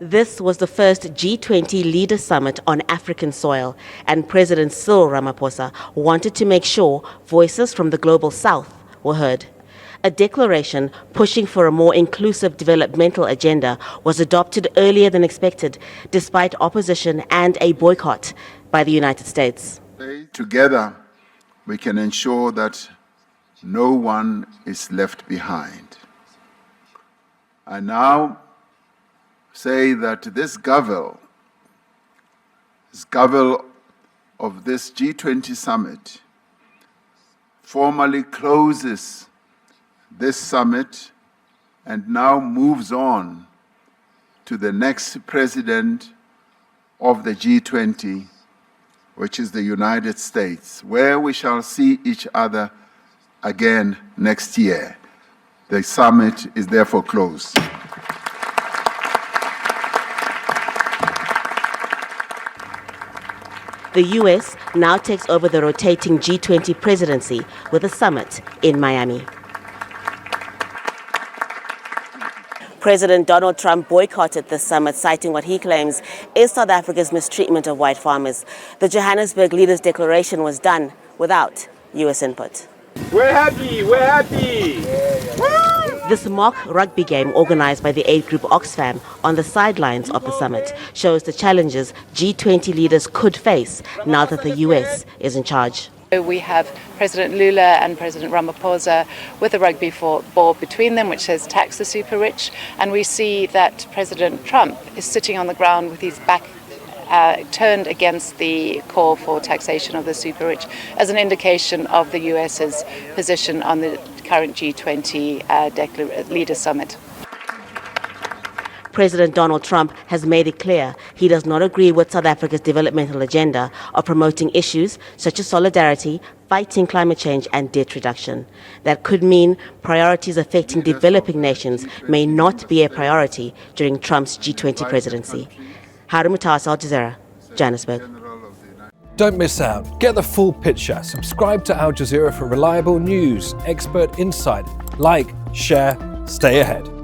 This was the first G20 leader summit on African soil, and President Cyril Ramaphosa wanted to make sure voices from the global south were heard. A declaration pushing for a more inclusive developmental agenda was adopted earlier than expected, despite opposition and a boycott by the United States. Together, we can ensure that no one is left behind. I now say that this gavel of this G20 summit formally closes this summit and now moves on to the next president of the G20, which is the United States, where we shall see each other again next year. The summit is therefore closed. The U.S. now takes over the rotating G20 presidency with a summit in Miami. President Donald Trump boycotted the summit, citing what he claims is South Africa's mistreatment of white farmers. The Johannesburg Leaders' Declaration was done without U.S. input. We're happy! We're happy! This mock rugby game organized by the aid group Oxfam on the sidelines of the summit shows the challenges G20 leaders could face now that the U.S. is in charge. We have President Lula and President Ramaphosa with a rugby ball between them, which says tax the super rich. And we see that President Trump is sitting on the ground with his back turned against the call for taxation of the super rich, as an indication of the US's position on the current G20 leader summit. President Donald Trump has made it clear he does not agree with South Africa's developmental agenda of promoting issues such as solidarity, fighting climate change and debt reduction. That could mean priorities affecting developing nations may not be a priority during Trump's G20 presidency. Haru, Mutasa, Jazeera, Johannesburg. Don't miss out. Get the full picture. Subscribe to Al Jazeera for reliable news, expert insight. Like, share, stay ahead.